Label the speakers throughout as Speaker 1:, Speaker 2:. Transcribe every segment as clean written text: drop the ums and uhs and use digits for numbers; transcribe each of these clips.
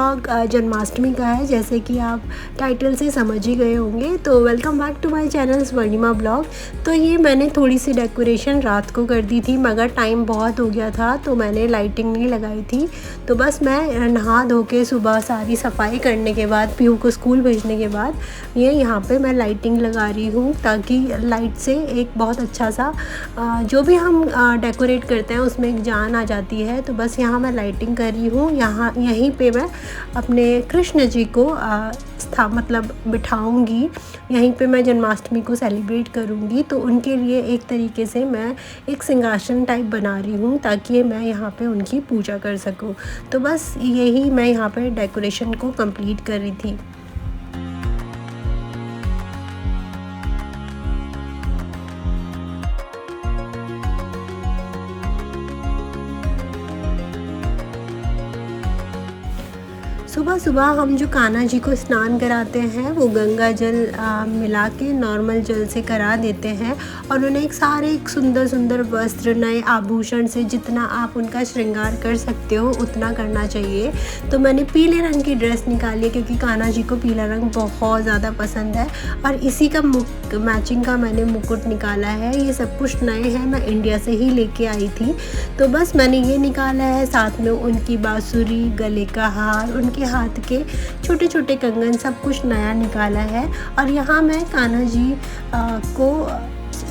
Speaker 1: Vlog Janmashtami का है, जैसे कि आप टाइटल से समझ ही गए होंगे। तो welcome back to my channel Swarnima blog. तो ये मैंने थोड़ी सी डेकोरेशन रात को कर दी थी, मगर टाइम बहुत हो गया था तो मैंने लाइटिंग नहीं लगाई थी। तो बस मैं नहा धो के सुबह सारी सफाई करने के बाद, पीहू को स्कूल भेजने के बाद ये यहाँ पे मैं लाइटिंग लगा रही हूँ, ताकि लाइट से एक बहुत अच्छा सा जो भी हम डेकोरेट करते हैं उसमें एक जान आ जाती है। तो बस यहाँ मैं लाइटिंग कर रही हूँ। यहीं पे मैं अपने कृष्ण जी को मतलब बिठाऊंगी। यहीं पे मैं जन्माष्टमी को सेलिब्रेट करूंगी, तो उनके लिए एक तरीके से मैं एक सिंहासन टाइप बना रही हूँ, ताकि मैं यहाँ पे उनकी पूजा कर सकूँ। तो बस यही मैं यहाँ पे डेकोरेशन को कंप्लीट कर रही थी। सुबह सुबह हम जो कान्हा जी को स्नान कराते हैं वो गंगा जल मिला के नॉर्मल जल से करा देते हैं, और उन्हें एक सुंदर सुंदर वस्त्र, नए आभूषण से जितना आप उनका श्रृंगार कर सकते हो उतना करना चाहिए। तो मैंने पीले रंग की ड्रेस निकाली है, क्योंकि कान्हा जी को पीला रंग बहुत ज़्यादा पसंद है, और इसी का मैचिंग का मैंने मुकुट निकाला है। ये सब कुछ नए हैं, मैं इंडिया से ही लेके आई थी। तो बस मैंने ये निकाला है, साथ में उनकी बांसुरी, गले का हार, उनके हाथ के छोटे छोटे कंगन, सब कुछ नया निकाला है। और यहाँ मैं कान्हा जी को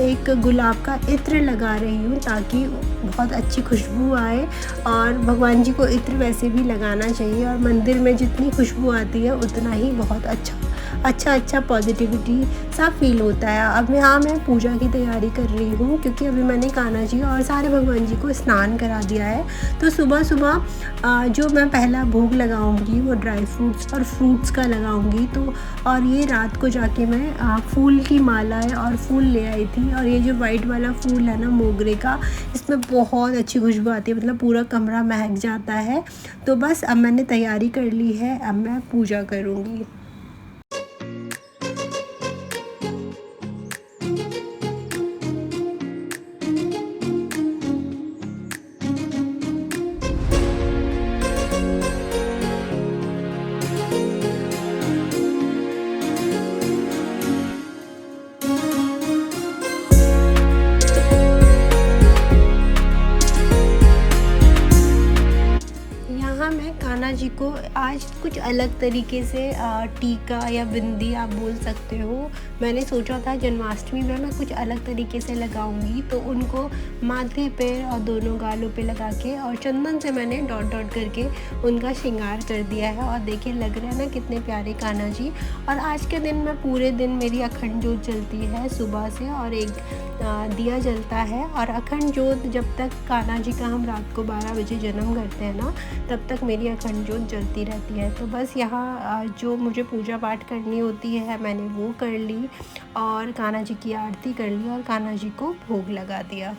Speaker 1: एक गुलाब का इत्र लगा रही हूँ, ताकि बहुत अच्छी खुशबू आए। और भगवान जी को इत्र वैसे भी लगाना चाहिए, और मंदिर में जितनी खुशबू आती है उतना ही बहुत अच्छा पॉजिटिविटी सा फील होता है। अब यहाँ मैं पूजा की तैयारी कर रही हूँ, क्योंकि अभी मैंने कान्हा जी और सारे भगवान जी को स्नान करा दिया है। तो सुबह सुबह जो मैं पहला भोग लगाऊंगी वो ड्राई फ्रूट्स और फ्रूट्स का लगाऊंगी। तो और ये रात को जाके मैं फूल की मालाएं और फूल ले आई थी, और ये जो वाइट वाला फूल है ना, मोगरे का, इसमें बहुत अच्छी खुशबू आती है, मतलब पूरा कमरा महक जाता है। तो बस अब मैंने तैयारी कर ली है, अब मैं पूजा करूँगी। मैं कान्हा जी को आज कुछ अलग तरीके से टीका या बिंदी आप बोल सकते हो, मैंने सोचा था जन्माष्टमी में मैं कुछ अलग तरीके से लगाऊंगी। तो उनको माथे पे और दोनों गालों पे लगा के और चंदन से मैंने डॉट डॉट करके उनका श्रृंगार कर दिया है। और देखिए लग रहा है ना कितने प्यारे कान्हा जी। और आज के दिन मैं पूरे दिन मेरी अखंड जोत जलती है सुबह से, और एक दिया जलता है। और अखंड जोत जब तक कान्हा जी का हम रात को 12 बजे जन्म करते हैं ना, तब तक मेरी अखंड जोत जलती रहती है। तो बस यहाँ जो मुझे पूजा पाठ करनी होती है मैंने वो कर ली, और कान्हा जी की आरती कर ली, और कान्हा जी को भोग लगा दिया।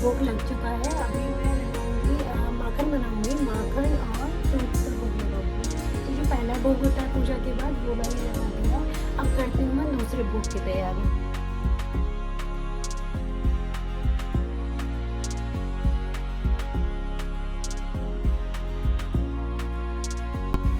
Speaker 1: भोग लग चुका है। अभी मैं बनाऊँगी माखन बनाऊँगी, माखन और फ्रूट्स का भोग लगाऊँगी। तो जो पहला भोग होता है पूजा के बाद वो मैंने लगा दिया। अब करती हूँ मैं दूसरे भोग की तैयारी।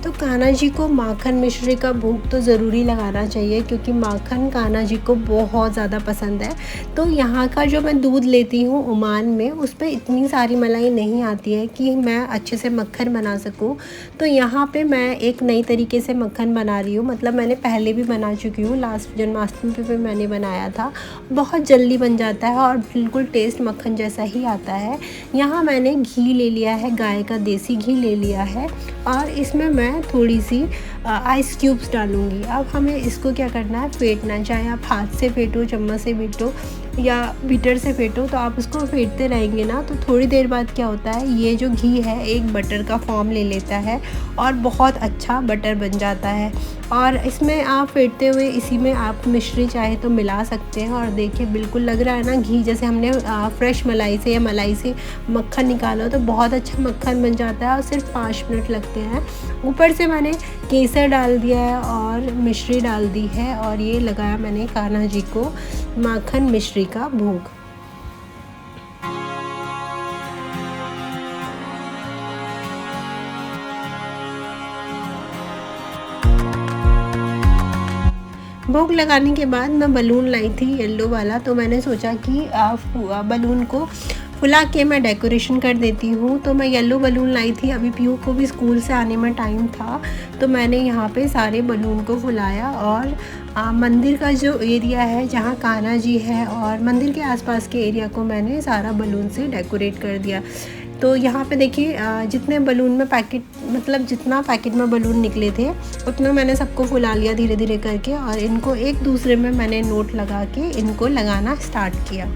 Speaker 1: तो कान्हा जी को माखन मिश्री का भोग तो ज़रूरी लगाना चाहिए, क्योंकि माखन कान्हा जी को बहुत ज़्यादा पसंद है। तो यहाँ का जो मैं दूध लेती हूँ ओमान में, उस पे इतनी सारी मलाई नहीं आती है कि मैं अच्छे से मक्खन बना सकूँ। तो यहाँ पे मैं एक नई तरीके से मक्खन बना रही हूँ, मतलब मैंने पहले भी बना चुकी हूँ, लास्ट जन्माष्टमी पे मैंने बनाया था। बहुत जल्दी बन जाता है और बिल्कुल टेस्ट मक्खन जैसा ही आता है। यहाँ मैंने घी ले लिया है, गाय का देसी घी ले लिया है, और इसमें मैं थोड़ी सी आइस क्यूब्स डालूँगी। अब हमें इसको क्या करना है, फेंटना है। चाहे आप हाथ से फेंटो, चम्मच से फेंटो या बीटर से फेंटो, तो आप उसको फेंटते रहेंगे ना, तो थोड़ी देर बाद क्या होता है, ये जो घी है एक बटर का फॉर्म ले लेता है और बहुत अच्छा बटर बन जाता है। और इसमें आप फेंटते हुए इसी में आप मिश्री चाहे तो मिला सकते हैं। और देखिए बिल्कुल लग रहा है ना घी जैसे हमने फ्रेश मलाई से या मलाई से मक्खन निकाला हो, तो बहुत अच्छा मक्खन बन जाता है और सिर्फ 5 मिनट लगते हैं। ऊपर से मैंने केसर डाल दिया है और मिश्री डाल दी है, और ये लगाया मैंने कान्हा जी को माखन मिश्री का भोग। भोग लगाने के बाद मैं बलून लाई थी येलो वाला, तो मैंने सोचा कि बलून को फुला के मैं डेकोरेशन कर देती हूँ। तो मैं येलो बलून लाई थी, अभी पीयू को भी स्कूल से आने में टाइम था, तो मैंने यहाँ पे सारे बलून को फुलाया। और मंदिर का जो एरिया है जहाँ कान्हा जी है और मंदिर के आसपास के एरिया को मैंने सारा बलून से डेकोरेट कर दिया। तो यहाँ पे देखिए जितने बलून में पैकेट, मतलब जितना पैकेट में बलून निकले थे उतना मैंने सबको फुला लिया धीरे धीरे करके, और इनको एक दूसरे में मैंने नोट लगा के इनको लगाना स्टार्ट किया।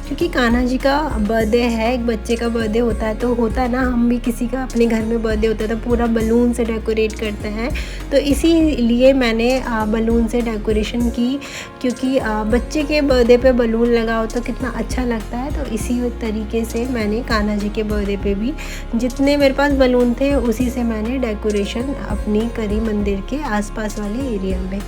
Speaker 1: क्योंकि कान्हा जी का बर्थडे है, एक बच्चे का बर्थडे होता है, तो होता है ना, हम भी किसी का अपने घर में बर्थडे होता है तो पूरा बलून से डेकोरेट करते हैं। तो इसीलिए मैंने बलून से डेकोरेशन की, क्योंकि बच्चे के बर्थडे पे बलून लगाओ तो कितना अच्छा लगता है। तो इसी तरीके से मैंने कान्हा जी के बर्थडे पे भी जितने मेरे पास बलून थे उसी से मैंने डेकोरेशन अपनी करी मंदिर के आसपास वाले एरिया में।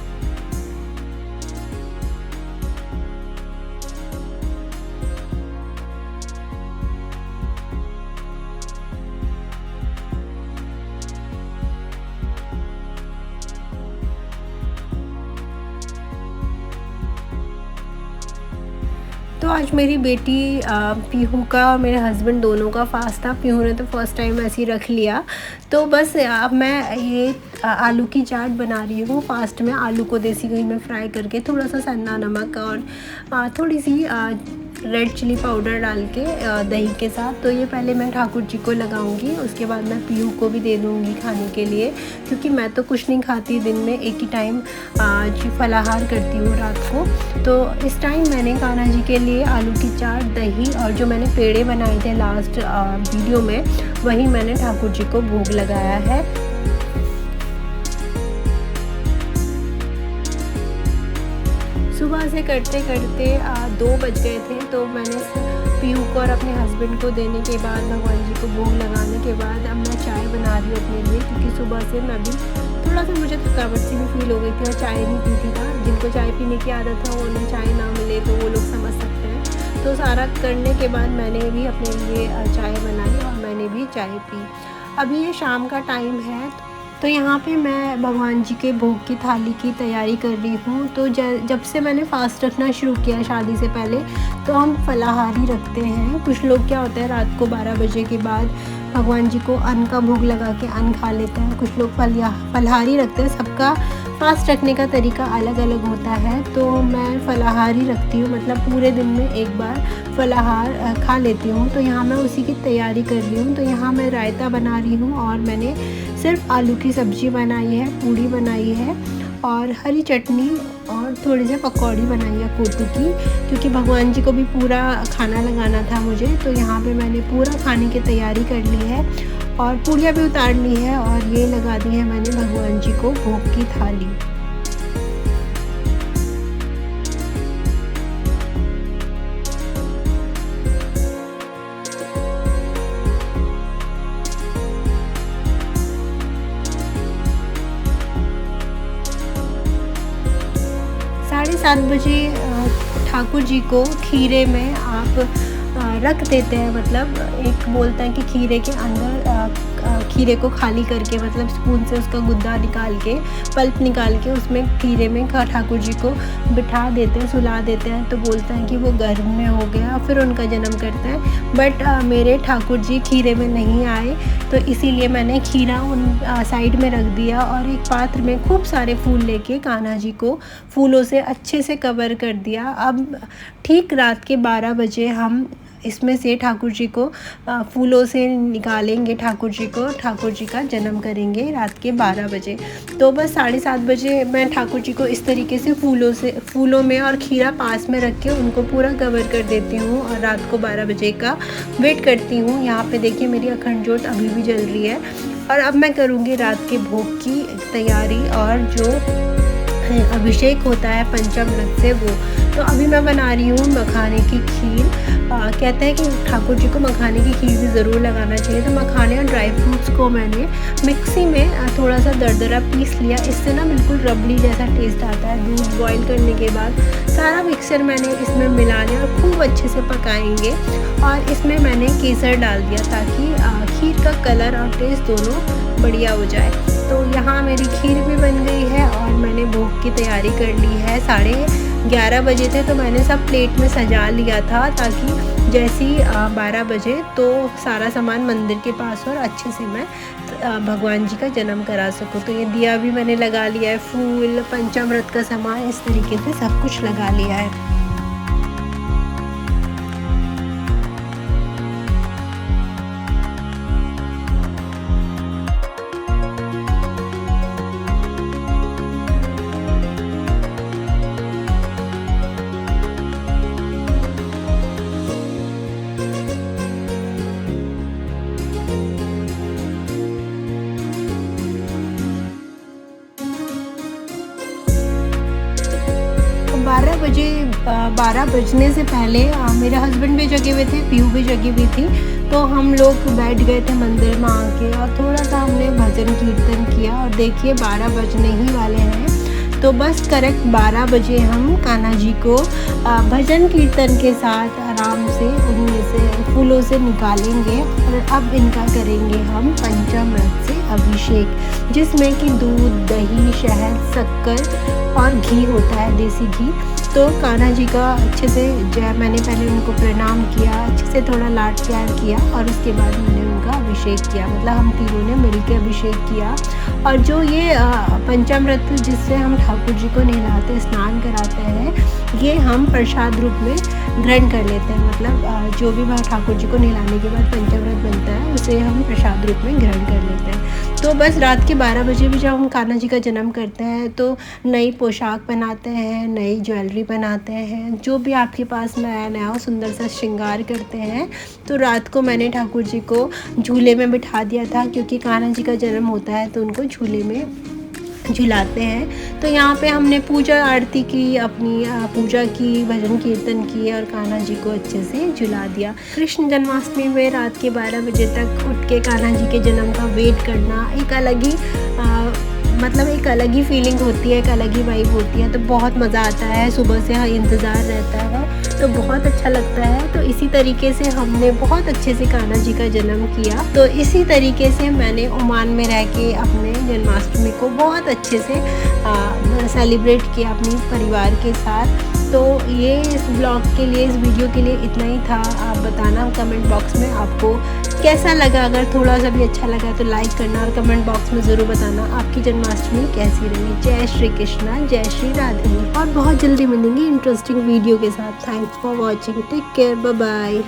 Speaker 1: तो आज मेरी बेटी पीहू का और मेरे हस्बैंड दोनों का फास्ट था। पीहू ने तो फर्स्ट टाइम ऐसे ही रख लिया। तो बस अब मैं ये आलू की चाट बना रही हूँ। फास्ट में आलू को देसी घी में फ्राई करके थोड़ा सा सन्ना नमक और थोड़ी सी रेड चिली पाउडर डाल के दही के साथ। तो ये पहले मैं ठाकुर जी को लगाऊंगी, उसके बाद मैं पीहू को भी दे दूँगी खाने के लिए, क्योंकि मैं तो कुछ नहीं खाती दिन में, एक ही टाइम फलाहार करती हूँ रात को। तो इस टाइम मैंने कान्हा जी के लिए आलू की चाट, दही और जो मैंने पेड़े बनाए थे लास्ट वीडियो में, वही मैंने ठाकुर जी को भोग लगाया है। सुबह से करते करते 2 बज गए थे। तो मैंने पीहू को और अपने हस्बैंड को देने के बाद, भगवान जी को भोग लगाने के बाद, अब मैं चाय बना रही हूँ अपने लिए, क्योंकि सुबह से मैं भी थोड़ा सा मुझे थकावट सी भी फील हो गई थी और चाय नहीं पी थी ना। जिनको चाय पीने की आदत है उन्हें चाय ना मिले तो वो लोग समझ सकते हैं। तो सारा करने के बाद मैंने भी अपने लिए चाय बनाई और मैंने भी चाय पी। अभी ये शाम का टाइम है, तो यहाँ पे मैं भगवान जी के भोग की थाली की तैयारी कर रही हूँ। तो जब से मैंने फास्ट रखना शुरू किया शादी से पहले, तो हम फलाहारी रखते हैं। कुछ लोग क्या होता है, रात को 12 बजे के बाद भगवान जी को अन्न का भोग लगा के अन्न खा लेते हैं। कुछ लोग फलाहारी रखते हैं। सबका फास्ट रखने का तरीका अलग अलग होता है। तो मैं फलाहारी रखती हूँ, मतलब पूरे दिन में एक बार फलाहार खा लेती हूँ। तो यहाँ मैं उसी की तैयारी कर रही हूँ। तो यहाँ मैं रायता बना रही हूँ और मैंने सिर्फ आलू की सब्ज़ी बनाई है, पूड़ी बनाई है और हरी चटनी और थोड़ी सी पकौड़ी बनाई है कोटू की, क्योंकि भगवान जी को भी पूरा खाना लगाना था मुझे। तो यहाँ पे मैंने पूरा खाने की तैयारी कर ली है और पूड़ियाँ भी उतार ली है और ये लगा दी है मैंने भगवान जी को भोग की थाली। 7:30 बजे ठाकुर जी को खीरे में आप रख देते हैं। मतलब एक बोलते हैं कि खीरे के अंदर खीरे को खाली करके, मतलब स्पून से उसका गुद्दा निकाल के, पल्प निकाल के उसमें खीरे में ठाकुर जी को बिठा देते हैं, सुला देते हैं। तो बोलते हैं कि वो गर्भ में हो गया, फिर उनका जन्म करते हैं। बट मेरे ठाकुर जी खीरे में नहीं आए, तो इसीलिए मैंने खीरा उन साइड में रख दिया और एक पात्र में खूब सारे फूल लेके कान्हा जी को फूलों से अच्छे से कवर कर दिया। अब ठीक रात के 12 बजे हम इसमें से ठाकुर जी को फूलों से निकालेंगे, ठाकुर जी का जन्म करेंगे रात के 12 बजे। तो बस 7:30 बजे मैं ठाकुर जी को इस तरीके से फूलों में और खीरा पास में रख के उनको पूरा कवर कर देती हूँ और रात को 12 बजे का वेट करती हूँ। यहाँ पे देखिए मेरी अखंड ज्योत अभी भी जल रही है। और अब मैं करूँगी रात के भोग की तैयारी, और जो अभिषेक होता है पंचामृत से वो। तो अभी मैं बना रही हूँ मखाने की खीर। कहते हैं कि ठाकुर जी को मखाने की खीर भी ज़रूर लगाना चाहिए। तो मखाने और ड्राई फ्रूट्स को मैंने मिक्सी में थोड़ा सा दरदरा पीस लिया। इससे ना बिल्कुल रबड़ी जैसा टेस्ट आता है। दूध बॉईल करने के बाद सारा मिक्सचर मैंने इसमें मिला लिया और खूब अच्छे से पकाएंगे। और इसमें मैंने केसर डाल दिया ताकि खीर का कलर और टेस्ट दोनों बढ़िया हो जाए। तो यहाँ मेरी खीर भी बन गई है और मैंने भोग की तैयारी कर ली है। 11:30 बजे थे तो मैंने सब प्लेट में सजा लिया था, ताकि जैसे ही 12 बजे तो सारा सामान मंदिर के पास और अच्छे से मैं भगवान जी का जन्म करा सकूँ। तो ये दिया भी मैंने लगा लिया है, फूल, पंचामृत का सामान, इस तरीके से सब कुछ लगा लिया है। 12 बजने से पहले मेरे हस्बैंड भी जगे हुए थे, पीहू भी जगी हुई थी। तो हम लोग बैठ गए थे मंदिर में आके और थोड़ा सा हमने भजन कीर्तन किया। और देखिए 12 बजने ही वाले हैं। तो बस करेक्ट 12 बजे हम कान्हा जी को भजन कीर्तन के साथ आराम से उनमें से फूलों से निकालेंगे। और अब इनका करेंगे हम पंचामृत से अभिषेक, जिसमें कि दूध, दही, शहद, शक्कर और घी होता है, देसी घी। तो कान्हा जी का अच्छे से मैंने पहले उनको प्रणाम किया, अच्छे से थोड़ा लाड प्यार किया और उसके बाद मैंने उनका अभिषेक किया। मतलब हम तीनों ने मिलकर अभिषेक किया। और जो ये पंचामृत जिससे हम ठाकुर जी को नहलाते, स्नान कराते हैं, ये हम प्रसाद रूप में ग्रहण कर लेते हैं। मतलब जो भी ठाकुर जी को नहलाने के बाद पंचामृत बनता है उसे हम प्रसाद रूप में ग्रहण कर लेते हैं। तो बस रात के 12 बजे भी जब हम कान्हा जी का जन्म करते हैं तो नई पोशाक पहनाते हैं, नई ज्वेलरी पहनाते हैं, जो भी आपके पास नया नया सुंदर सा श्रृंगार करते हैं। तो रात को मैंने ठाकुर जी को झूले में बिठा दिया था, क्योंकि कान्हा जी का जन्म होता है तो उनको झूले में झुलाते हैं। तो यहाँ पे हमने पूजा आरती की, अपनी पूजा की, भजन कीर्तन किए और कान्हा जी को अच्छे से झुला दिया। कृष्ण जन्माष्टमी में रात के 12 बजे तक उठ के कान्हा जी के जन्म का वेट करना एक अलग ही मतलब एक अलग ही फीलिंग होती है, एक अलग ही वाइब होती है। तो बहुत मज़ा आता है, सुबह से इंतज़ार रहता है, तो बहुत अच्छा लगता है। तो इसी तरीके से हमने बहुत अच्छे से कान्हा जी का जन्म किया। तो इसी तरीके से मैंने ओमान में रह के अपने जन्माष्टमी को बहुत अच्छे से सेलिब्रेट किया अपने परिवार के साथ। तो ये इस ब्लॉग के लिए, इस वीडियो के लिए इतना ही था। आप बताना कमेंट बॉक्स में आपको कैसा लगा। अगर थोड़ा सा भी अच्छा लगा तो लाइक करना और कमेंट बॉक्स में ज़रूर बताना आपकी जन्माष्टमी कैसी रही। जय श्री कृष्णा, जय श्री राधे। और बहुत जल्दी मिलेंगे इंटरेस्टिंग वीडियो के साथ। Thanks for watching, take care, bye bye.